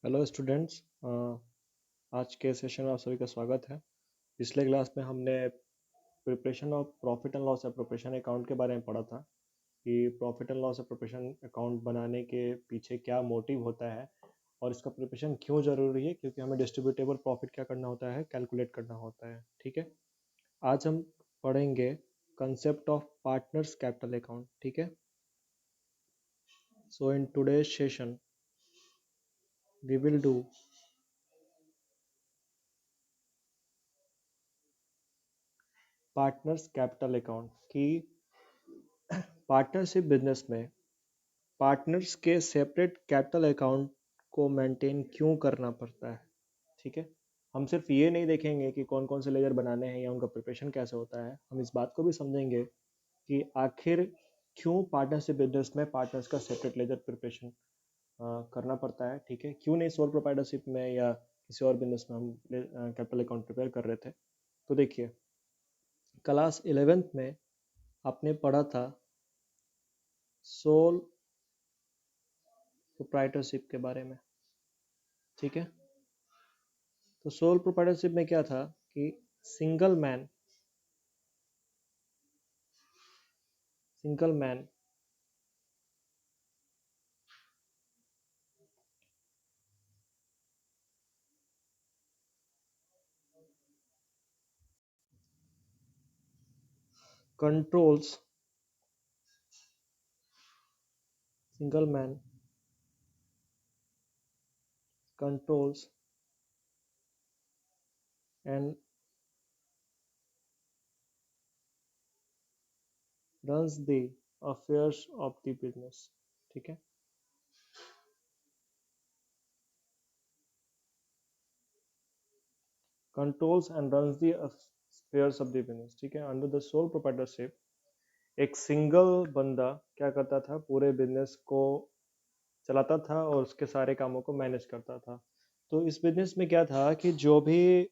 Hello students. आज के session में आप सभी का स्वागत है। पिछले क्लास में हमने preparation of profit and loss appropriation account के बारे में पढ़ा था कि profit and loss appropriation account बनाने के पीछे क्या मोटिव होता है और इसका प्रिपरेशन क्यों ज़रूरी है, क्योंकि हमें डिस्ट्रीब्यूटेबल प्रॉफिट क्या करना होता है, कैलकुलेट करना होता है। ठीक है, आज हम पढ़ेंगे concept of partners capital account. ठीक है, so in today's session we will do partners capital account की पार्टनरशिप बिजनेस में पार्टनर्स के सेपरेट कैपिटल अकाउंट को मेंटेन क्यों करना पड़ता है। ठीक है, हम सिर्फ ये नहीं देखेंगे कि कौन कौन से लेजर बनाने हैं या उनका प्रिपरेशन कैसे होता है, हम इस बात को भी समझेंगे कि आखिर क्यों पार्टनरशिप बिजनेस में पार्टनर्स का सेपरेट लेजर प्रिपरेशन करना पड़ता है। ठीक है, क्यों नहीं सोल प्रोप्राइटरशिप में या किसी और बिजनेस में हम कैपिटल अकाउंट प्रिपेयर कर रहे थे। तो देखिए, क्लास 11th में आपने पढ़ा था सोल प्रोप्राइटरशिप के बारे में। ठीक है, तो सोल प्रोप्राइटरशिप में क्या था कि single man controls single man controls and runs the affairs of the business. ठीक है, controls and runs the affairs of the business. ठीक है, अंडर द सोल प्रोप्राइटरशिप एक सिंगल बंदा क्या करता था, पूरे बिजनेस को चलाता था और उसके सारे कामों को मैनेज करता था। तो इस बिजनेस में क्या था कि जो भी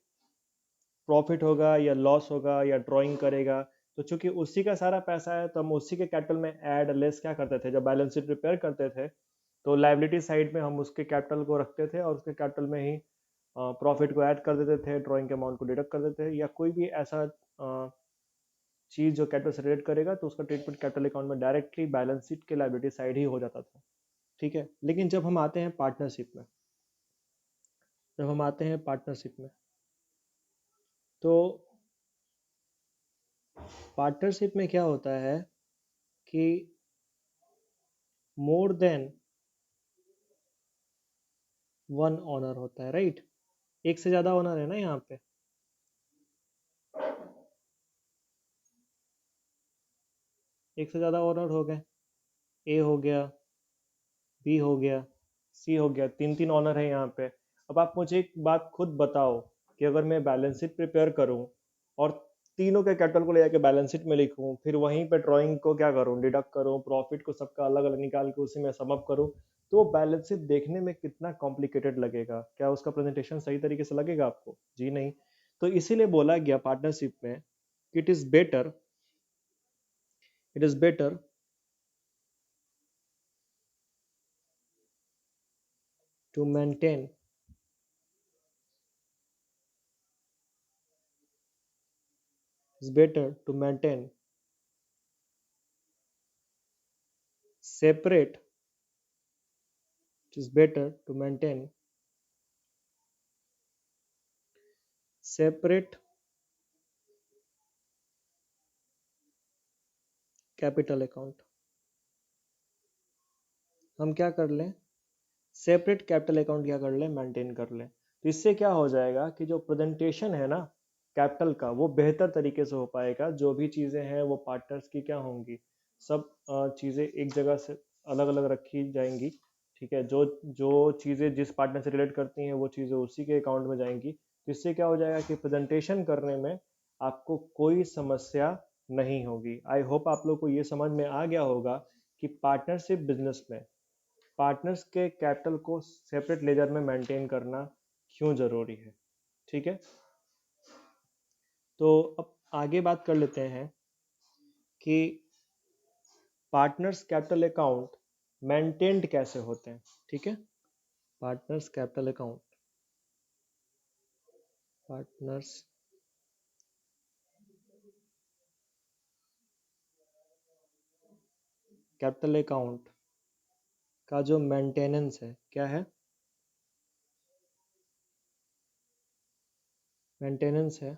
प्रॉफिट होगा या लॉस होगा या ड्राइंग करेगा, तो चूंकि उसी का सारा पैसा है तो हम उसी के कैपिटल में ऐड लेस क्या करते थे, जब बैलेंस शीट प्रिपेयर करते थे तो लाइबिलिटी साइड में हम उसके कैपिटल को रखते थे और उसके कैपिटल में ही प्रॉफिट को ऐड कर देते थे, ड्राइंग के अमाउंट को डिडक्ट कर देते थे, या कोई भी ऐसा चीज जो कैपिटल से रिलेट करेगा तो उसका ट्रीटमेंट कैपिटल अकाउंट में डायरेक्टली बैलेंस शीट के लाइबिलिटी साइड ही हो जाता था। ठीक है, लेकिन जब हम आते हैं पार्टनरशिप में तो पार्टनरशिप में क्या होता है कि मोर देन वन ओनर होता है, राइट। एक से ज्यादा ओनर है ना यहाँ पे। एक से ज्यादा ओनर हो गए, ए हो गया, बी हो गया, सी हो गया, तीन तीन ऑनर है यहाँ पे। अब आप मुझे एक बात खुद बताओ कि अगर मैं बैलेंस शीट प्रिपेयर करूँ और तीनों के कैपिटल को ले जाके बैलेंस शीट में लिखूं, फिर वहीं पे ड्राइंग को क्या करूं, डिडक्ट करूं, प्रॉफिट को सबका अलग अलग निकाल के उसी में सम अप करूं, तो बैलेंस शीट देखने में कितना कॉम्प्लिकेटेड लगेगा। क्या उसका प्रेजेंटेशन सही तरीके से लगेगा आपको? जी नहीं। तो इसीलिए बोला गया पार्टनरशिप में कि it is better to maintain is better to maintain separate it is better to maintain separate capital account. हम क्या कर लें, सेपरेट कैपिटल अकाउंट क्या कर लें, मेंटेन कर लें। तो इससे क्या हो जाएगा कि जो प्रेजेंटेशन है ना कैपिटल का, वो बेहतर तरीके से हो पाएगा। जो भी चीज़ें हैं वो पार्टनर्स की क्या होंगी, सब चीज़ें एक जगह से अलग अलग रखी जाएंगी। ठीक है, जो जो चीज़ें जिस पार्टनर से रिलेट करती हैं वो चीज़ें उसी के अकाउंट में जाएंगी। तो इससे क्या हो जाएगा कि प्रेजेंटेशन करने में आपको कोई समस्या नहीं होगी। आई होप आप लोग को ये समझ में आ गया होगा कि पार्टनरशिप बिजनेस में पार्टनर्स के कैपिटल को सेपरेट लेजर में मेंटेन करना क्यों जरूरी है। ठीक है, तो अब आगे बात कर लेते हैं कि पार्टनर्स कैपिटल अकाउंट मेंटेन्ड कैसे होते हैं। ठीक है, partners capital account, partners capital account का जो मेंटेनेंस है क्या है, मेंटेनेंस है,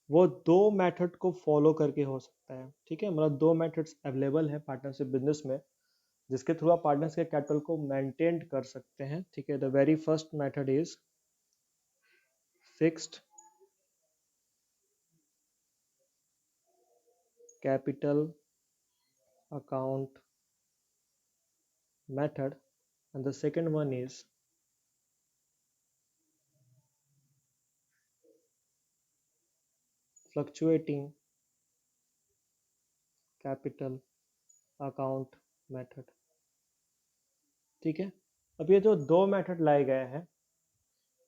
वो दो मेथड को फॉलो करके हो सकता है। ठीक है, मतलब दो मेथड्स अवेलेबल है पार्टनरशिप बिजनेस में जिसके थ्रू आप पार्टनर्स के कैपिटल को मेंटेन कर सकते हैं। ठीक है, the very first method is fixed capital account method and the second one is fluctuating capital account method। ठीक है, अब ये जो दो मेथड लाए गए हैं,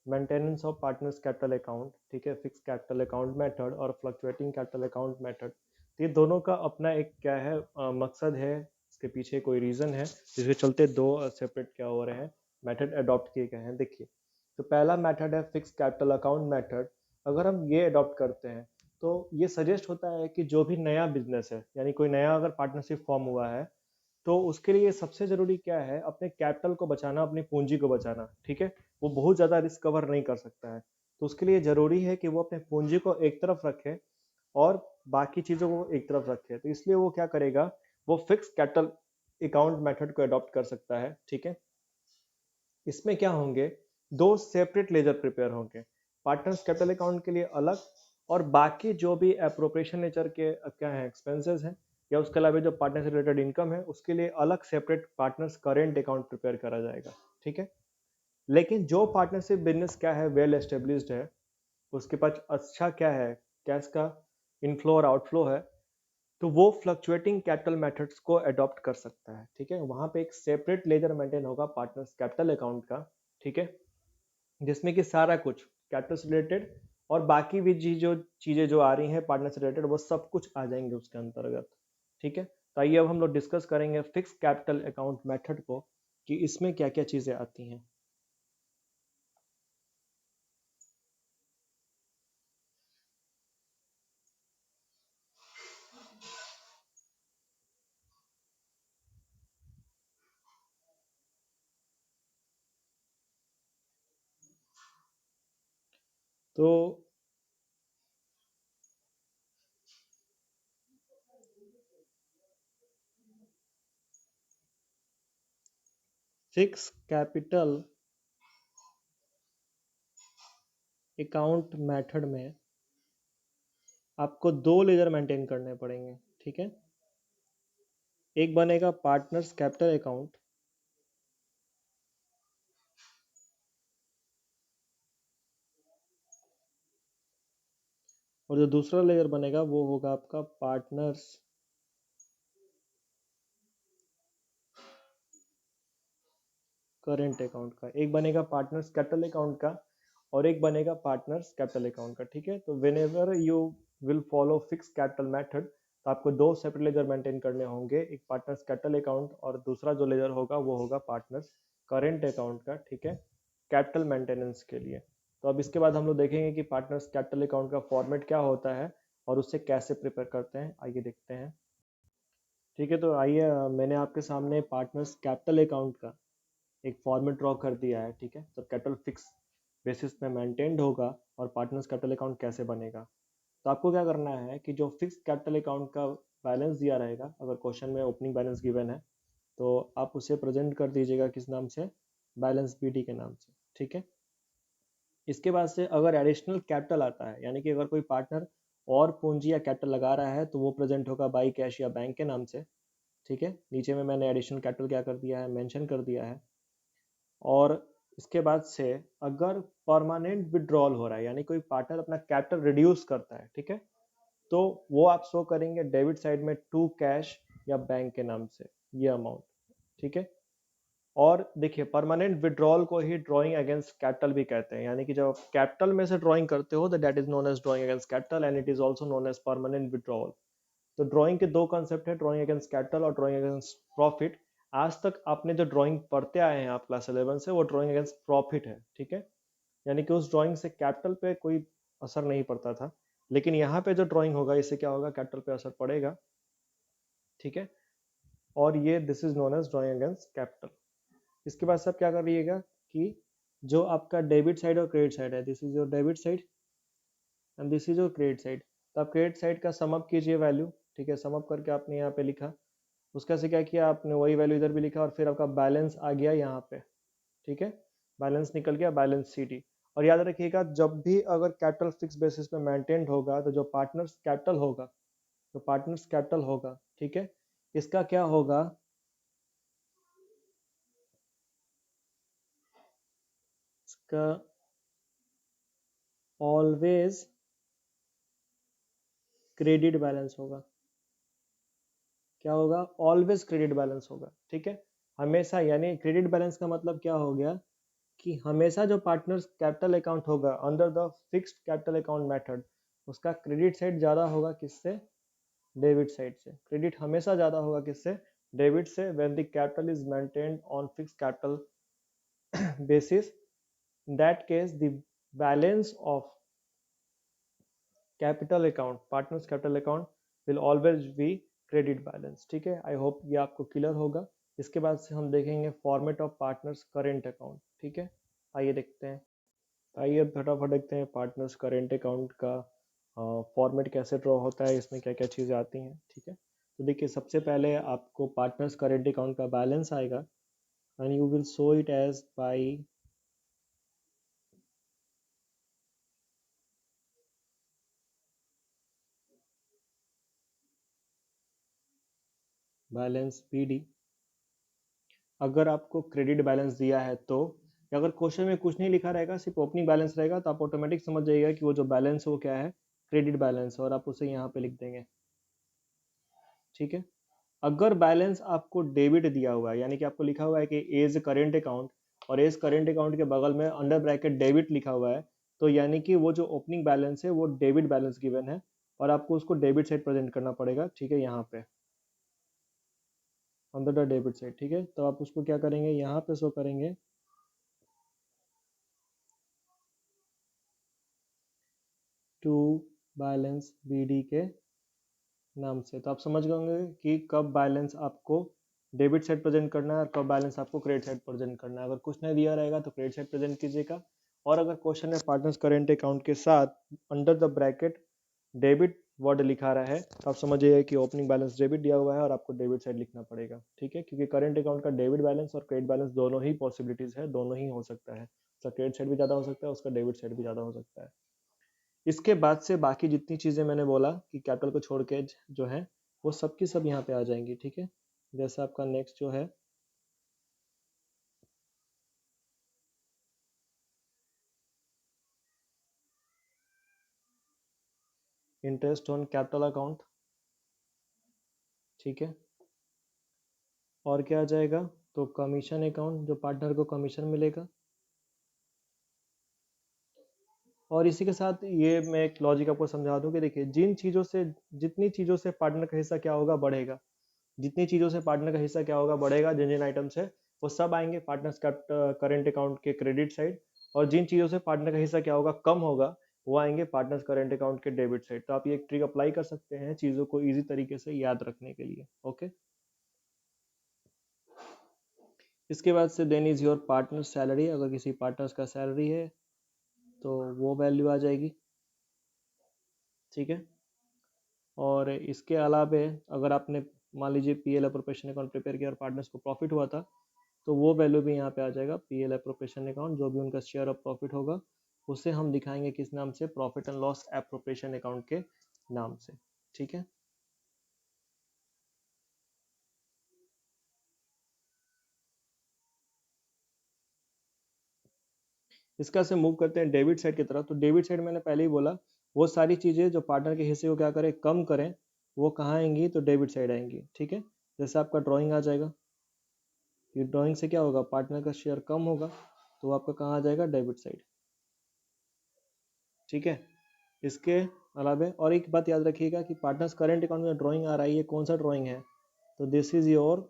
maintenance of partners capital account, ठीक है, फिक्स कैपिटल अकाउंट मेथड और फ्लक्चुएटिंग कैपिटल अकाउंट मेथड, ये दोनों का अपना एक क्या है मकसद है, इसके पीछे कोई रीजन है जिसके चलते दो सेपरेट क्या हो रहे हैं मेथड अडॉप्ट किए गए हैं। देखिए, तो पहला मेथड है फिक्स कैपिटल अकाउंट मेथड। अगर हम ये अडॉप्ट करते हैं तो ये सजेस्ट होता है कि जो भी नया बिजनेस है, यानी कोई नया अगर पार्टनरशिप फॉर्म हुआ है, तो उसके लिए सबसे जरूरी क्या है, अपने कैपिटल को बचाना, अपनी पूंजी को बचाना। ठीक है, वो बहुत ज्यादा रिस्क कवर नहीं कर सकता है, तो उसके लिए जरूरी है कि वो अपने पूंजी को एक तरफ रखे और बाकी चीजों को एक तरफ रखे। तो इसलिए वो क्या करेगा, वो फिक्स कैपिटल अकाउंट मेथड को अडॉप्ट कर सकता है। ठीक है, इसमें क्या होंगे, दो सेपरेट लेजर प्रिपेयर होंगे, पार्टनर्स कैपिटल अकाउंट के लिए अलग, और बाकी जो भी अप्रोप्रिएशन नेचर के क्या है एक्सपेंसेस हैं, या उसके अलावा जो पार्टनर से रिलेटेड इनकम है उसके लिए अलग separate partners current account prepare करा जाएगा। ठीक है, लेकिन जो पार्टनरशिप बिजनेस क्या है वेल एस्टेब्लिश्ड है, उसके पास अच्छा क्या है कैश का इनफ्लो और आउटफ्लो है, तो वो फ्लक्चुएटिंग कैपिटल मेथड्स को अडॉप्ट कर सकता है। ठीक है, वहां पे एक सेपरेट लेजर मेंटेन होगा पार्टनर्स कैपिटल अकाउंट का। ठीक है, जिसमें कि सारा कुछ कैपिटल से रिलेटेड और बाकी भी जो चीजें जो आ रही हैं पार्टनर से रिलेटेड वो सब कुछ आ जाएंगे उसके अंतर्गत। ठीक है, तो आइए अब हम लोग डिस्कस करेंगे फिक्स कैपिटल अकाउंट मेथड को कि इसमें क्या क्या चीजें आती हैं। तो फिक्स कैपिटल अकाउंट मेथड में आपको दो लेजर मेंटेन करने पड़ेंगे। ठीक है, एक बनेगा पार्टनर्स कैपिटल अकाउंट और जो दूसरा लेयर बनेगा वो होगा आपका पार्टनर्स करेंट अकाउंट का। एक बनेगा पार्टनर्स कैपिटल अकाउंट का और एक बनेगा पार्टनर्स कैपिटल अकाउंट का। ठीक है, तो when ever you will follow fix capital method तो आपको दो सेपरेट लेजर मेंटेन करने होंगे, एक पार्टनर्स कैपिटल अकाउंट और दूसरा जो लेजर होगा वो होगा पार्टनर्स करेंट अकाउंट का। ठीक है, कैपिटल मेंटेनेंस के लिए। तो अब इसके बाद हम लोग देखेंगे कि पार्टनर्स कैपिटल अकाउंट का फॉर्मेट क्या होता है और उससे कैसे प्रिपेयर करते हैं, आइए देखते हैं। ठीक है, तो आइए मैंने आपके सामने पार्टनर्स कैपिटल अकाउंट का एक फॉर्मेट ड्रॉ कर दिया है। ठीक है, तो कैपिटल फिक्स बेसिस में मेंटेन्ड होगा और पार्टनर्स कैपिटल अकाउंट कैसे बनेगा। तो आपको क्या करना है कि जो फिक्स कैपिटल अकाउंट का बैलेंस दिया रहेगा, अगर क्वेश्चन में ओपनिंग बैलेंस गिवन है तो आप उसे प्रेजेंट कर दीजिएगा किस नाम से, बैलेंस बीडी के नाम से। ठीक है, इसके बाद से अगर एडिशनल कैपिटल आता है, यानी कि अगर कोई पार्टनर और पूंजी या कैपिटल लगा रहा है तो वो प्रेजेंट होगा बाई कैश या बैंक के नाम से। ठीक है, नीचे में मैंने एडिशनल कैपिटल क्या कर दिया है, मेंशन कर दिया है। और इसके बाद से अगर परमानेंट विड्रॉल हो रहा है, यानी कोई पार्टनर अपना कैपिटल रिड्यूस करता है, ठीक है, तो वो आप शो करेंगे डेबिट साइड में टू कैश या बैंक के नाम से ये अमाउंट। ठीक है, और देखिए परमानेंट विड्रॉल को ही ड्रॉइंग अगेंस्ट कैपिटल भी कहते हैं, यानी कि जब आप कैपिटल में से ड्रॉइंग करते हो that is known as drawing against capital and it is also known as permanent withdrawal. तो ड्रॉइंग के दो कॉन्सेप्ट है, ड्रॉइंग अगेंस्ट कैपिटल और ड्रॉइंग अगेंस्ट प्रॉफिट। आज तक आपने जो ड्राइंग पढ़ते आए हैं आप क्लास 11 से, वो ड्राइंग अगेंस्ट प्रॉफिट है, ठीक है। यानी कि उस ड्राइंग से कैपिटल पे कोई असर नहीं पड़ता था, लेकिन यहाँ पे जो ड्राइंग होगा इससे क्या होगा, कैपिटल पे असर पड़ेगा, ठीक है। और ये this is known as drawing against capital. इसके बाद सब क्या करिएगा कि जो आपका डेबिट साइड और क्रेडिट साइड है, this is your debit side and this is your credit side. तो आप क्रेडिट साइड का सम अप कीजिए वैल्यू, ठीक है। सम अप करके आपने यहाँ पे लिखा, उसका से क्या किया आपने, वही वैल्यू इधर भी लिखा, और फिर आपका बैलेंस आ गया यहाँ पे, ठीक है। बैलेंस निकल गया, बैलेंस शीट। और याद रखिएगा जब भी अगर कैपिटल फिक्स बेसिस पे मेंटेन्ड होगा तो जो पार्टनर्स कैपिटल होगा, जो पार्टनर्स कैपिटल होगा, ठीक है, इसका क्या होगा, इसका ऑलवेज क्रेडिट बैलेंस होगा। क्या होगा, ऑलवेज क्रेडिट बैलेंस होगा, ठीक है। हमेशा, यानी क्रेडिट बैलेंस का मतलब क्या हो गया कि हमेशा जो पार्टनर्स कैपिटल अकाउंट होगा under the fixed capital account method, उसका क्रेडिट साइड ज्यादा होगा किससे, डेबिट साइड से। क्रेडिट हमेशा ज्यादा होगा किससे, डेबिट से, when the capital is maintained on fixed capital basis. In that case, the balance of capital account, partners capital account will always be credit balance, ठीक है। आई होप ये आपको क्लियर होगा। इसके बाद से हम देखेंगे format of partners current account, ठीक है। आइए देखते हैं, आइए अब फटाफट देखते हैं पार्टनर्स करेंट अकाउंट का फॉर्मेट कैसे ड्रॉ होता है, इसमें क्या क्या चीज़ें आती हैं, ठीक है। तो देखिए सबसे पहले आपको पार्टनर्स करेंट अकाउंट का बैलेंस आएगा and you will show it as by balance BD। अगर आपको क्रेडिट बैलेंस दिया है तो, अगर क्वेश्चन में कुछ नहीं लिखा रहेगा, सिर्फ ओपनिंग बैलेंस रहेगा, तो आप ऑटोमेटिक समझ जाइएगा कि वो जो बैलेंस है वो क्या है, क्रेडिट बैलेंस, और आप उसे यहाँ पे लिख देंगे, ठीक है। अगर बैलेंस आपको डेबिट दिया हुआ है, यानी कि आपको लिखा हुआ है कि एज करेंट अकाउंट, और एज करेंट अकाउंट के बगल में अंडर ब्रैकेट डेबिट लिखा हुआ है, तो यानी कि वो जो ओपनिंग बैलेंस है वो डेबिट बैलेंस गिवन है, और आपको उसको डेबिट साइड प्रेजेंट करना पड़ेगा, ठीक है, यहाँ पे अंडर द डेबिट साइड, ठीक है। तो आप उसको क्या करेंगे, यहाँ पे शो करेंगे टू बैलेंस BD के नाम से। तो आप समझ गए होंगे कि कब बैलेंस आपको डेबिट साइड प्रेजेंट करना है और कब बैलेंस आपको क्रेडिट साइड प्रेजेंट करना है। अगर कुछ नहीं दिया रहेगा तो क्रेडिट साइड प्रेजेंट कीजिएगा, और अगर क्वेश्चन में पार्टनर्स करेंट अकाउंट के साथ under the bracket debit word लिखा रहा है, तो आप समझिए कि ओपनिंग बैलेंस डेबिट दिया हुआ है और आपको डेबिट साइड लिखना पड़ेगा, ठीक है। क्योंकि करेंट अकाउंट का डेबिट बैलेंस और क्रेडिट बैलेंस दोनों ही पॉसिबिलिटीज है, दोनों ही हो सकता है, उसका क्रेडिट साइड भी ज़्यादा हो सकता है, उसका डेबिट साइड भी ज़्यादा हो सकता है। इसके बाद से बाकी जितनी चीज़ें मैंने बोला कि कैपिटल को छोड़ के जो है, वो सब की सब यहाँ पे आ जाएंगी, ठीक है। जैसे आपका नेक्स्ट जो है इंटरेस्ट ऑन कैपिटल अकाउंट, ठीक है। और क्या आ जाएगा, तो कमीशन अकाउंट, जो पार्टनर को कमीशन मिलेगा। और इसी के साथ ये मैं एक लॉजिक आपको समझा दूं कि देखिए जिन चीज़ों से, जितनी चीज़ों से पार्टनर का हिस्सा क्या होगा, बढ़ेगा, जितनी चीज़ों से पार्टनर का हिस्सा क्या होगा, बढ़ेगा, जिन जिन आइटम से, वो सब आएंगे पार्टनर्स का करेंट अकाउंट के क्रेडिट साइड। और जिन चीज़ों से पार्टनर का हिस्सा क्या होगा, कम होगा, वो आएंगे पार्टनर्स करेंट अकाउंट के डेबिट साइड। तो आप ये एक ट्रिक अप्लाई कर सकते हैं चीज़ों को ईजी तरीके से याद रखने के लिए, ओके। इसके बाद से then is your partner salary. अगर किसी पार्टनर्स का सैलरी है तो वो वैल्यू आ जाएगी, ठीक है। और इसके अलावे अगर आपने मान लीजिए PL अप्रोप्रिएशन अकाउंट प्रिपेयर किया और पार्टनर्स को प्रॉफिट हुआ था, तो वो वैल्यू भी यहाँ पे आ जाएगा, PL अप्रोप्रिएशन अकाउंट, जो भी उनका शेयर ऑफ प्रॉफिट होगा उसे हम दिखाएंगे किस नाम से, profit and loss appropriation account के नाम से, ठीक है। इसका से मूव करते हैं डेबिट साइड की तरफ। तो डेबिट साइड मैंने पहले ही बोला, वो सारी चीज़ें जो पार्टनर के हिस्से को क्या करें, कम करें, वो कहाँ आएंगी, तो डेबिट साइड आएंगी, ठीक है। जैसे आपका ड्राइंग आ जाएगा, ये ड्राइंग से क्या होगा, पार्टनर का शेयर कम होगा, तो वो आपका कहाँ आ जाएगा, डेबिट साइड, ठीक है। इसके अलावा और एक बात याद रखिएगा कि पार्टनर्स करेंट अकाउंट में ड्राइंग आ रहा है, ये कौन सा ड्राइंग है, तो this is your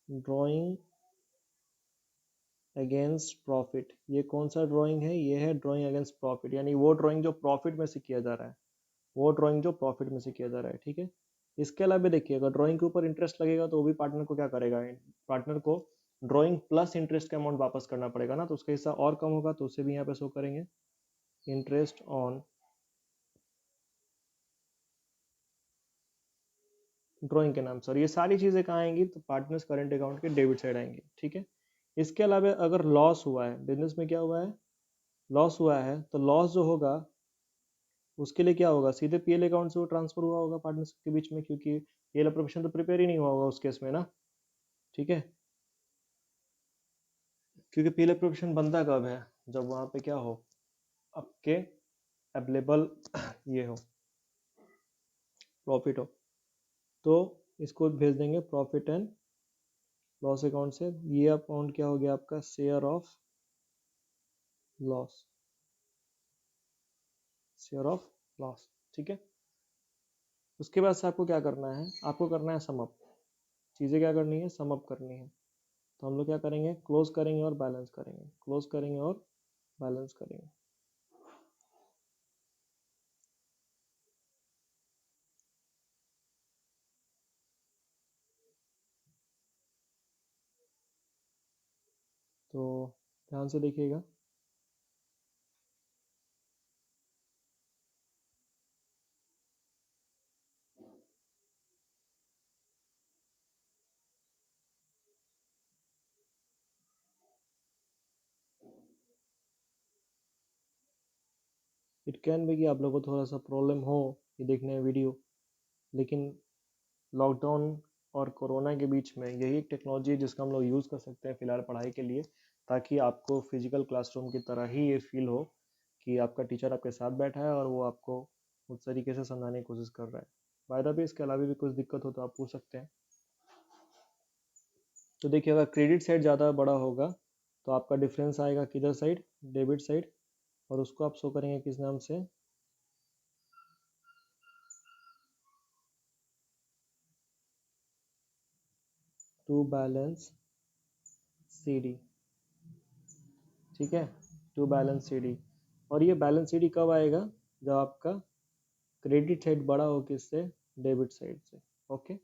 drawing against profit, ये कौन सा ड्राइंग है? ये है ड्राइंग अगेंस्ट प्रॉफिट, यानी वो ड्राइंग जो प्रॉफिट में से किया जा रहा है, वो ड्राइंग जो प्रॉफिट में से किया जा रहा है, ठीक है। इसके अलावा देखिए, अगर ड्राइंग के ऊपर इंटरेस्ट लगेगा तो वो भी पार्टनर को क्या करेगा, पार्टनर को ड्राइंग प्लस इंटरेस्ट का अमाउंट वापस करना पड़ेगा ना, तो उसका हिस्सा और कम होगा, तो उसे भी यहाँ पे शो करेंगे इंटरेस्ट ऑन ड्राइंग के नाम से। और ये सारी चीजें कहाँ आएंगी, तो पार्टनर्स करंट अकाउंट के डेबिट साइड आएंगी, ठीक है। इसके अलावा अगर लॉस हुआ है, बिजनेस में क्या हुआ है, लॉस हुआ है, तो लॉस जो होगा उसके लिए क्या होगा, सीधे पीएल अकाउंट से वो ट्रांसफर हुआ होगा पार्टनर्स के बीच में, क्योंकि पीएल प्रोविजन तो प्रिपेयर ही नहीं हुआ होगा उस केस में ना, ठीक है। क्योंकि पीएल प्रोविजन बनता कब है, जब वहां पे क्या हो, आपके अवेलेबल ये हो, प्रॉफिट हो, तो इसको भेज देंगे प्रॉफिट एंड लॉस अकाउंट से। ये अकाउंट क्या हो गया आपका, share of loss, share of loss, ठीक है। उसके बाद से आपको क्या करना है, आपको करना है सम अप, चीज़ें क्या करनी है, सम अप करनी है। तो हम लोग क्या करेंगे, क्लोज करेंगे और बैलेंस करेंगे, क्लोज करेंगे और बैलेंस करेंगे। तो ध्यान से देखिएगा, इट कैन बी कि आप लोगों को थोड़ा सा प्रॉब्लम हो ये देखने में वीडियो, लेकिन लॉकडाउन और कोरोना के बीच में यही एक टेक्नोलॉजी है जिसका हम लोग यूज़ कर सकते हैं फिलहाल पढ़ाई के लिए, ताकि आपको फिजिकल क्लासरूम की तरह ही ये फील हो कि आपका टीचर आपके साथ बैठा है और वो आपको उस तरीके से समझाने की कोशिश कर रहा है। बाय द वे, इसके अलावा भी कुछ दिक्कत हो तो आप पूछ सकते हैं। तो देखिए, अगर क्रेडिट साइड ज़्यादा बड़ा होगा तो आपका डिफरेंस आएगा किधर साइड, डेबिट साइड, और उसको आप शो करेंगे किस नाम से, टू बैलेंस सी डी, ठीक है, टू बैलेंस सी डी। और ये बैलेंस सी डी कब आएगा, जब आपका क्रेडिट साइड बड़ा हो किससे, डेबिट साइड से, ओके।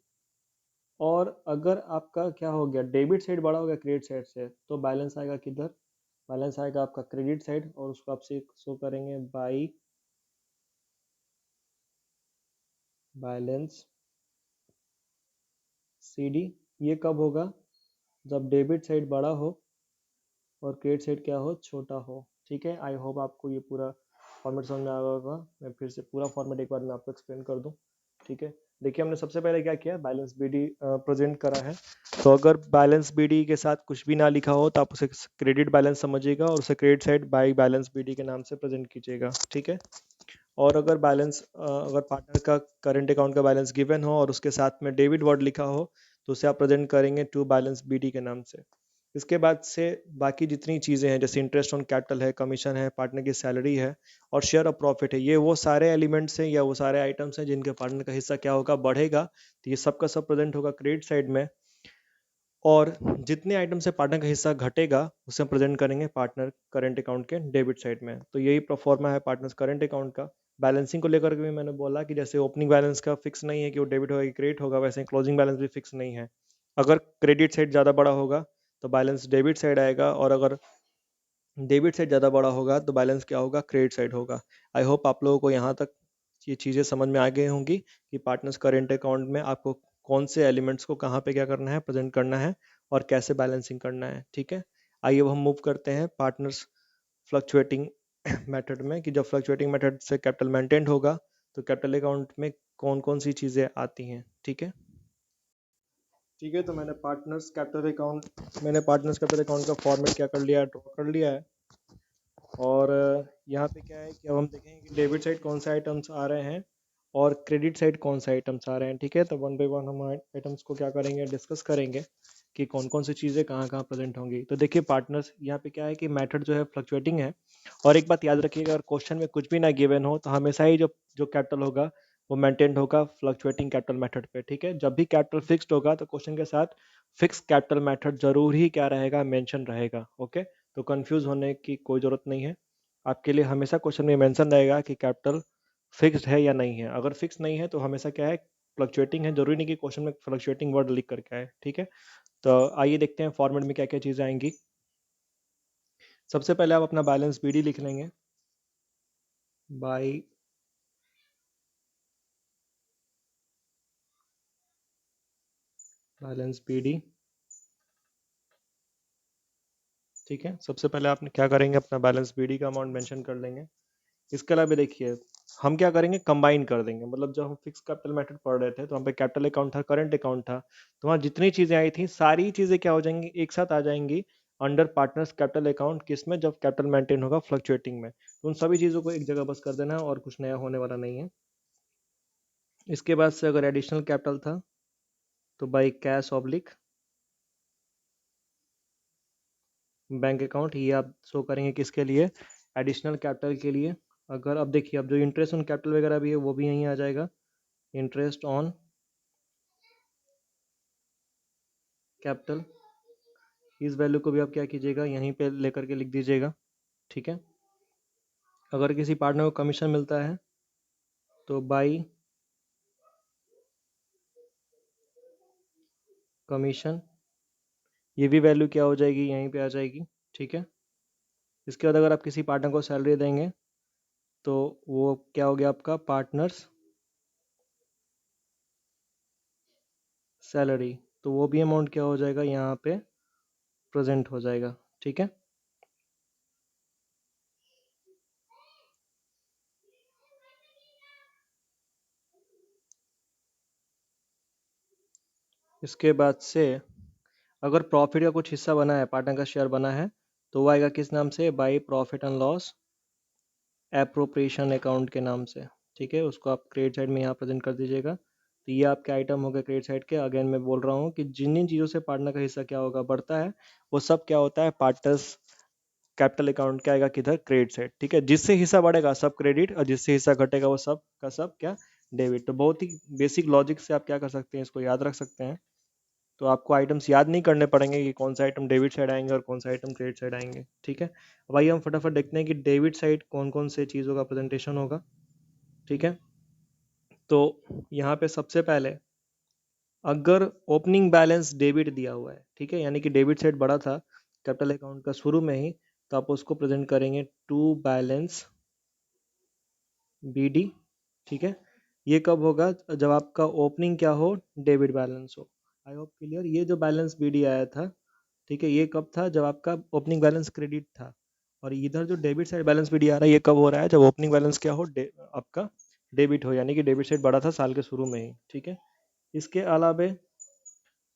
और अगर आपका क्या हो गया, डेबिट साइड बड़ा हो गया क्रेडिट साइड से, तो बैलेंस आएगा किधर, बैलेंस आएगा आपका क्रेडिट साइड, और उसको आपसे शो करेंगे बाई बैलेंस सी डी। ये कब होगा, जब डेबिट साइड बड़ा हो और क्रेडिट साइड क्या हो, छोटा हो, ठीक है। आई होप आपको ये पूरा फॉर्मेट समझ में आ गया होगा। मैं फिर से पूरा फॉर्मेट एक बार मैं आपको एक्सप्लेन कर दूं, ठीक है। देखिए, हमने सबसे पहले क्या किया, बैलेंस बीडी प्रेजेंट करा है। तो अगर बैलेंस बीडी के साथ कुछ भी ना लिखा हो तो आप उसे क्रेडिट बैलेंस समझिएगा और उसे credit side by balance BD के नाम से प्रेजेंट कीजिएगा, ठीक है। और अगर बैलेंस अगर पार्टनर का करंट अकाउंट का बैलेंस गिवन हो और उसके साथ में डेबिट वर्ड लिखा हो तो उसे आप प्रेजेंट करेंगे टू बैलेंस बीडी के नाम से। इसके बाद से बाकी जितनी चीज़ें हैं, जैसे इंटरेस्ट ऑन कैपिटल है, कमीशन है, पार्टनर की सैलरी है और शेयर ऑफ प्रॉफिट है, ये वो सारे एलिमेंट्स हैं या वो सारे आइटम्स हैं जिनके पार्टनर का हिस्सा क्या होगा, बढ़ेगा। तो ये सब का सब प्रेजेंट होगा क्रेडिट साइड में। और जितने आइटम से पार्टनर का हिस्सा घटेगा उसे हम प्रेजेंट करेंगे पार्टनर करंट अकाउंट के डेबिट साइड में। तो यही प्रोफॉर्मा है पार्टनर्स करंट अकाउंट का। बैलेंसिंग को लेकर के भी मैंने बोला कि जैसे ओपनिंग बैलेंस का फिक्स नहीं है कि वो डेबिट होगा कि क्रेडिट होगा, वैसे क्लोजिंग बैलेंस भी फिक्स नहीं है। अगर क्रेडिट साइड ज़्यादा बड़ा होगा तो बैलेंस डेबिट साइड आएगा, और अगर डेबिट साइड ज़्यादा बड़ा होगा तो बैलेंस क्या होगा, क्रेडिट साइड होगा। आई होप आप लोगों को यहाँ तक ये चीज़ें समझ में आ गई होंगी कि पार्टनर्स करेंट अकाउंट में आपको कौन से एलिमेंट्स को कहाँ पे क्या करना है, प्रेजेंट करना है और कैसे बैलेंसिंग करना है, ठीक है। आइए अब हम मूव करते हैं पार्टनर्स फ्लक्चुएटिंग मेथड में, कि जब फ्लक्चुएटिंग मेथड से कैपिटल मेंटेन होगा तो कैपिटल अकाउंट में कौन कौन सी चीज़ें आती हैं, ठीक है। ठीक है, तो मैंने पार्टनर्स कैपिटल अकाउंट का फॉर्मेट क्या कर लिया है, ड्रॉ कर लिया है। और यहाँ पे क्या है कि अब हम देखेंगे कि डेबिट साइड कौन से आइटम्स आ रहे हैं और क्रेडिट साइड कौन से आइटम्स आ रहे हैं, ठीक है। तो वन बाय वन हम आइटम्स को क्या करेंगे, डिस्कस करेंगे कि कौन कौन सी चीज़ें कहाँ कहाँ प्रेजेंट होंगी। तो देखिए पार्टनर्स, यहाँ पे क्या है कि मेथड जो है फ्लक्चुएटिंग है। और एक बात याद रखिएगा, अगर क्वेश्चन में कुछ भी ना गिवन हो तो हमेशा ही जो जो कैपिटल होगा वो मेंटेन होगा फ्लक्चुएटिंग कैपिटल मेथड पे, ठीक है। जब भी कैपिटल फिक्स्ड होगा तो क्वेश्चन के साथ फिक्स कैपिटल मेथड जरूर ही क्या रहेगा, मेंशन रहेगा, ओके। तो कंफ्यूज होने की कोई जरूरत नहीं है, आपके लिए हमेशा क्वेश्चन में मेंशन रहेगा कि कैपिटल फिक्स्ड है या नहीं है। अगर फिक्स नहीं है तो हमेशा क्या है, फ्लक्चुएटिंग है, जरूरी नहीं कि क्वेश्चन में फ्लक्चुएटिंग वर्ड लिख करके आए, ठीक है। तो आइए देखते हैं फॉर्मेट में क्या क्या चीज़ें आएंगी। सबसे पहले आप अपना बैलेंस बीडी लिख लेंगे, बाय बैलेंस बीडी, ठीक है। सबसे पहले आप क्या करेंगे, अपना बैलेंस बीडी का अमाउंट मेंशन कर लेंगे। इसके अलावा देखिए, हम क्या करेंगे, कंबाइन कर देंगे। मतलब जब हम फिक्स कैपिटल मेथड पढ़ रहे थे तो हम पे कैपिटल अकाउंट था, करंट अकाउंट था, तो वहाँ जितनी चीजें आई थी सारी चीजें क्या हो जाएंगी, एक साथ आ जाएंगी अंडर पार्टनर्स कैपिटल अकाउंट। किसमें, जब कैपिटल मेंटेन होगा फ्लक्चुएटिंग में। तो उन सभी चीजों को एक जगह बस कर देना है और कुछ नया होने वाला नहीं है। इसके बाद से अगर एडिशनल कैपिटल था तो by cash oblique bank account, ये आप शो करेंगे किसके लिए, एडिशनल कैपिटल के लिए। अगर अब देखिए, अब जो इंटरेस्ट ऑन कैपिटल वगैरह भी है वो भी यहीं आ जाएगा, इंटरेस्ट ऑन कैपिटल। इस वैल्यू को भी आप क्या कीजिएगा, यहीं पे लेकर के लिख दीजिएगा, ठीक है। अगर किसी पार्टनर को कमीशन मिलता है तो बाई कमीशन, ये भी वैल्यू क्या हो जाएगी, यहीं पे आ जाएगी, ठीक है। इसके बाद अगर आप किसी पार्टनर को सैलरी देंगे तो वो क्या हो गया आपका, पार्टनर्स सैलरी, तो वो भी अमाउंट क्या हो जाएगा, यहाँ पे प्रेजेंट हो जाएगा, ठीक है। इसके बाद से अगर प्रॉफिट का कुछ हिस्सा बना है, पार्टनर का शेयर बना है, तो वो आएगा किस नाम से, by profit and loss appropriation account के नाम से, ठीक है। उसको आप क्रेडिट साइड में यहाँ प्रेजेंट कर दीजिएगा। तो ये आपके आइटम हो गए क्रेडिट साइड के। अगेन मैं बोल रहा हूँ कि जिन जिन चीज़ों से पार्टनर का हिस्सा क्या होगा, बढ़ता है, वो सब क्या होता है, पार्टनर्स कैपिटल अकाउंट क्या आएगा, किधर, क्रेडिट साइड, ठीक है। जिससे हिस्सा बढ़ेगा सब क्रेडिट, और जिससे हिस्सा घटेगा वो सब का सब क्या, डेबिट। तो बहुत ही बेसिक लॉजिक से आप क्या कर सकते हैं, इसको याद रख सकते हैं। तो आपको आइटम्स याद नहीं करने पड़ेंगे कि कौन सा आइटम डेबिट साइड आएंगे और कौन सा आइटम क्रेडिट साइड आएंगे, ठीक है। अब आइए हम फटाफट देखते हैं कि डेबिट साइड कौन कौन से चीज़ों का प्रेजेंटेशन होगा, ठीक है। तो यहाँ पे सबसे पहले अगर ओपनिंग बैलेंस डेबिट दिया हुआ है, ठीक है, यानी कि डेबिट साइड बड़ा था कैपिटल अकाउंट का शुरू में ही, तो आप उसको प्रेजेंट करेंगे टू बैलेंस बीडी, ठीक है। ये कब होगा, जब आपका ओपनिंग क्या हो, डेबिट बैलेंस हो। I hope clear. ये जो बैलेंस बीडी आया था, ठीक है, ये कब था, जब आपका ओपनिंग बैलेंस क्रेडिट था। और इधर जो डेबिट साइड बैलेंस बीडी आ रहा है, ये कब हो रहा है, जब ओपनिंग बैलेंस क्या हो, आपका डेबिट हो, यानी कि डेबिट साइड बड़ा था साल के शुरू में ही, ठीक है। इसके अलावे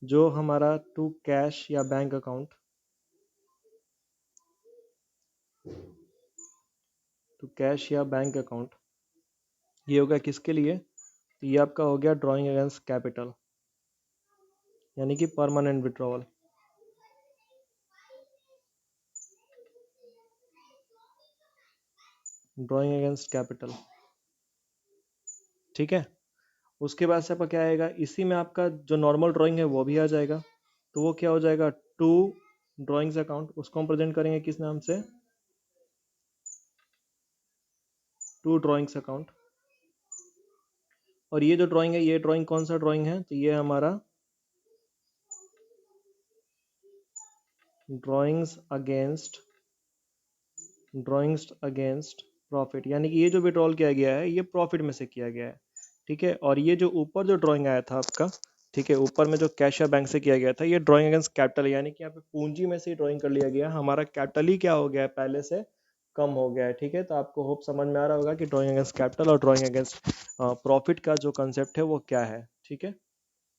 जो हमारा टू कैश या बैंक अकाउंट, टू कैश या बैंक अकाउंट, ये हो गया किसके लिए, तो ये आपका हो गया ड्राइंग अगेंस्ट कैपिटल, यानी कि permanent withdrawal. Drawing against capital, ठीक है। उसके बाद से आपका क्या आएगा, इसी में आपका जो नॉर्मल ड्राइंग है वो भी आ जाएगा। तो वो क्या हो जाएगा, टू ड्राइंग्स अकाउंट, उसको हम प्रेजेंट करेंगे किस नाम से, टू ड्राइंग्स अकाउंट। और ये जो ड्राइंग है, ये ड्राइंग कौन सा ड्राइंग है, तो ये हमारा drawings against, drawings against profit, यानी कि ये जो विड्रॉल किया गया है ये प्रॉफिट में से किया गया है, ठीक है। और ये जो ऊपर जो ड्राइंग आया था आपका, ठीक है, ऊपर में जो कैश या बैंक से किया गया था, ये ड्राइंग अगेंस्ट कैपिटल, यानी कि यहाँ पे पूंजी में से ही ड्राइंग कर लिया गया, हमारा कैपिटल ही क्या हो गया है, पहले से कम हो गया है, ठीक है। तो आपको होप समझ में आ रहा होगा कि ड्राइंग अगेंस्ट कैपिटल और ड्राइंग अगेंस्ट प्रॉफिट का जो कंसेप्ट है वो क्या है, ठीक है।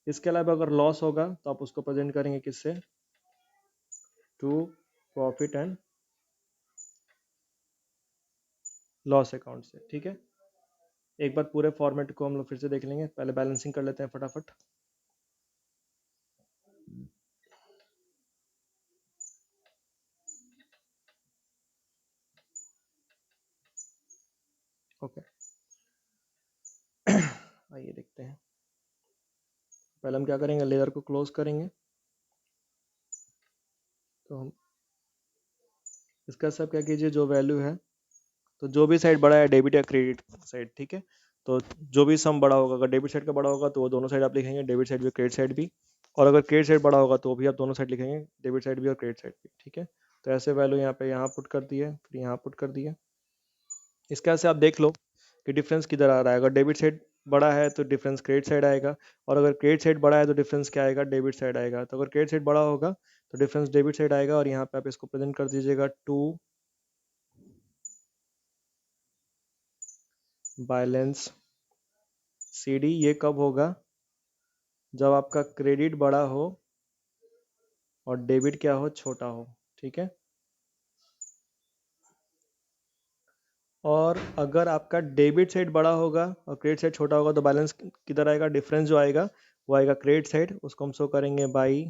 इसके अलावा अगर लॉस होगा तो आप उसको प्रेजेंट करेंगे किससे, to profit and loss account से, ठीक है। एक बार पूरे फॉर्मेट को हम लोग फिर से देख लेंगे, पहले बैलेंसिंग कर लेते हैं फटाफट। ओके, आइए देखते हैं। पहले हम क्या करेंगे, लेयर को क्लोज करेंगे। तो हम इसका सब क्या कीजिए, जो वैल्यू है, तो जो भी साइड बड़ा है डेबिट या क्रेडिट साइड, ठीक है। तो जो भी सम बड़ा होगा, अगर डेबिट साइड का बड़ा होगा तो वो दोनों साइड आप लिखेंगे, डेबिट साइड भी क्रेडिट साइड भी। और अगर क्रेडिट साइड बड़ा होगा तो भी आप दोनों साइड लिखेंगे, डेबिट साइड भी और क्रेडिट साइड भी, ठीक है। तो ऐसे वैल्यू यहाँ पे यहाँ पुट कर दिए, फिर यहाँ पुट कर दिए। इसके से आप देख लो कि डिफरेंस किधर आ रहा है। अगर डेबिट साइड बड़ा है तो डिफरेंस क्रेडिट साइड आएगा, और अगर क्रेडिट साइड बड़ा है तो डिफरेंस क्या आएगा, डेबिट साइड आएगा। तो अगर क्रेडिट साइड बड़ा होगा तो डिफरेंस डेबिट साइड आएगा, और यहाँ पे आप इसको प्रेजेंट कर दीजिएगा टू बैलेंस CD। ये कब होगा, जब आपका क्रेडिट बड़ा हो और डेबिट क्या हो, छोटा हो, ठीक है। और अगर आपका डेबिट साइड बड़ा होगा और क्रेडिट साइड छोटा होगा तो बैलेंस किधर आएगा, डिफरेंस जो आएगा वो आएगा क्रेडिट साइड। उसको हम शो करेंगे बाई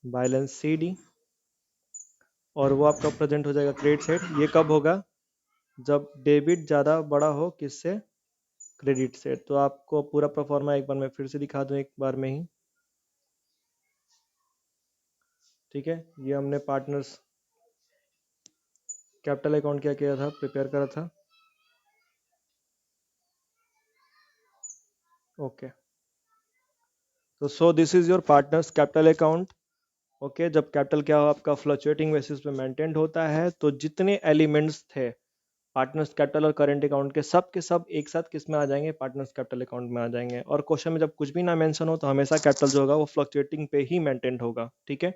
बैलेंस CD, और वो आपका प्रेजेंट हो जाएगा क्रेडिट साइड। ये कब होगा, जब डेबिट ज़्यादा बड़ा हो किससे, क्रेडिट से। तो आपको पूरा परफॉर्मा एक बार मैं फिर से दिखा दूं, एक बार में ही, ठीक है। ये हमने पार्टनर्स कैपिटल अकाउंट क्या किया था, प्रिपेयर करा था। ओके, तो so this is your partners capital account. Okay, जब कैपिटल क्या हो आपका फ्लक्चुएटिंग बेसिस पे मेंटेन होता है, तो जितने एलिमेंट्स थे पार्टनर्स कैपिटल और करंट अकाउंट के सब एक साथ किस में आ जाएंगे, पार्टनर्स कैपिटल अकाउंट में आ जाएंगे। और क्वेश्चन में जब कुछ भी ना मेंशन हो तो हमेशा कैपिटल जो होगा वो फ्लक्चुएटिंग पे ही मेंटेन होगा, ठीक है।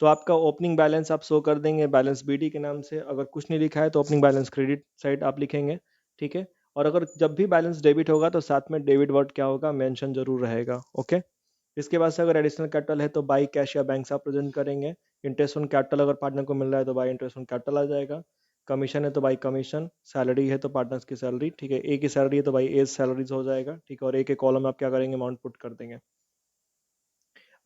तो आपका ओपनिंग बैलेंस आप शो कर देंगे बैलेंस BD के नाम से। अगर कुछ नहीं लिखा है तो ओपनिंग बैलेंस क्रेडिट साइड आप लिखेंगे, ठीक है। और अगर जब भी बैलेंस डेबिट होगा तो साथ में डेबिट वर्ड क्या होगा, मेंशन जरूर रहेगा, ओके। इसके बाद से अगर एडिशनल कैपिटल है तो बाई कैश या बैंक से आप प्रेजेंट करेंगे। इंटरेस्ट ऑन कैपिटल अगर पार्टनर को मिल रहा है तो बाई इंटरेस्ट ऑन कैपिटल आ जाएगा। कमीशन है तो बाई कमीशन, सैलरी है तो पार्टनर्स की सैलरी, ठीक है। ए की सैलरी है तो बाई एज सैलरीज हो जाएगा, ठीक है। और ए के कॉलम में आप क्या करेंगे, अमाउंट पुट कर देंगे।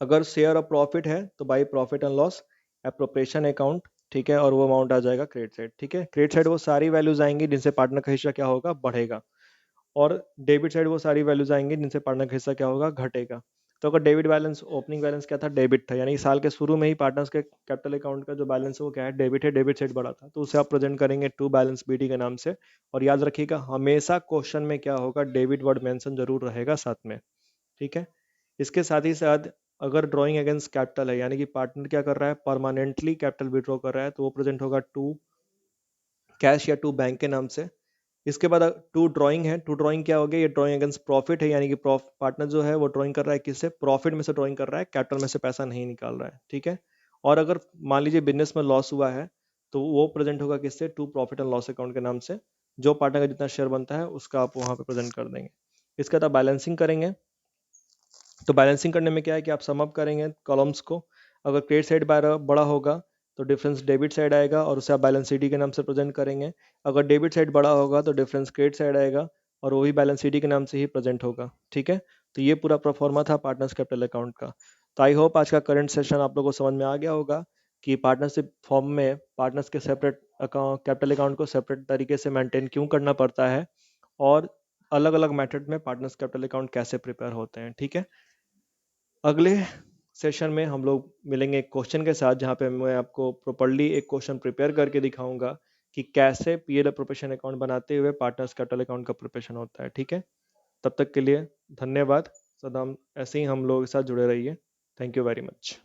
अगर शेयर ऑफ प्रॉफिट है तो by profit and loss appropriation account, ठीक है। और वो अमाउंट आ जाएगा क्रेडिट साइड, ठीक है। क्रेडिट साइड वो सारी वैल्यूज आएंगी जिनसे पार्टनर का हिस्सा क्या होगा, बढ़ेगा। और डेबिट साइड वो सारी वैल्यूज आएंगी जिनसे पार्टनर का हिस्सा क्या होगा, घटेगा। तो अगर डेबिट बैलेंस, ओपनिंग बैलेंस क्या था, डेबिट था, यानी साल के शुरू में ही पार्टनर्स के कैपिटल अकाउंट का जो बैलेंस है वो क्या है, डेबिट है, डेबिट साइड बड़ा था, तो उसे आप प्रेजेंट करेंगे टू बैलेंस BD के नाम से। और याद रखिएगा हमेशा क्वेश्चन में क्या होगा, डेबिट वर्ड मेंशन जरूर रहेगा साथ में, ठीक है। इसके साथ ही साथ अगर ड्रॉइंग अगेंस्ट कैपिटल है, यानी कि पार्टनर क्या कर रहा है, परमानेंटली कैपिटल विड्रॉ कर रहा है, तो वो प्रेजेंट होगा टू कैश या टू बैंक के नाम से। इसके बाद टू ड्राइंग है, टू ड्राइंग क्या हो गया, ये ड्राइंग अगेंस्ट प्रॉफिट है, यानी कि पार्टनर जो है वो ड्राइंग कर रहा है किससे, प्रॉफिट में से ड्राइंग कर रहा है, कैपिटल में से पैसा नहीं निकाल रहा है, ठीक है। और अगर मान लीजिए बिजनेस में लॉस हुआ है तो वो प्रेजेंट होगा किससे, to profit and loss account के नाम से। जो पार्टनर का जितना शेयर बनता है उसका आप वहां पे प्रेजेंट कर देंगे। इसके बाद बैलेंसिंग करेंगे। तो बैलेंसिंग करने में क्या है कि आप सम अप करेंगे कॉलम्स को। अगर क्रेडिट साइड बड़ा होगा तो डिफरेंस डेबिट साइड आएगा और उसे आप बैलेंस CD के नाम से प्रेजेंट करेंगे। अगर डेबिट साइड बड़ा होगा तो डिफरेंस क्रेडिट साइड आएगा और वही बैलेंस CD के नाम से ही प्रेजेंट होगा, ठीक है। तो ये पूरा प्रोफॉर्मा था पार्टनर्स कैपिटल अकाउंट का। तो आई होप आज का करंट सेशन आप लोगों को समझ में आ गया होगा कि पार्टनरशिप फॉर्म में पार्टनर्स के सेपरेट अकाउंट, कैपिटल अकाउंट को सेपरेट तरीके से मेंटेन क्यों करना पड़ता है, और अलग अलग मेथड में पार्टनर्स कैपिटल अकाउंट कैसे प्रिपेयर होते हैं, ठीक है। अगले सेशन में हम लोग मिलेंगे एक क्वेश्चन के साथ, जहाँ पे मैं आपको प्रॉपर्ली एक क्वेश्चन प्रिपेयर करके दिखाऊंगा कि कैसे PL प्रोपेशन अकाउंट बनाते हुए पार्टनर्स कैपिटल अकाउंट का प्रिपरेशन होता है, ठीक है। तब तक के लिए धन्यवाद। सदा ऐसे ही हम लोग के साथ जुड़े रहिए। Thank you very much.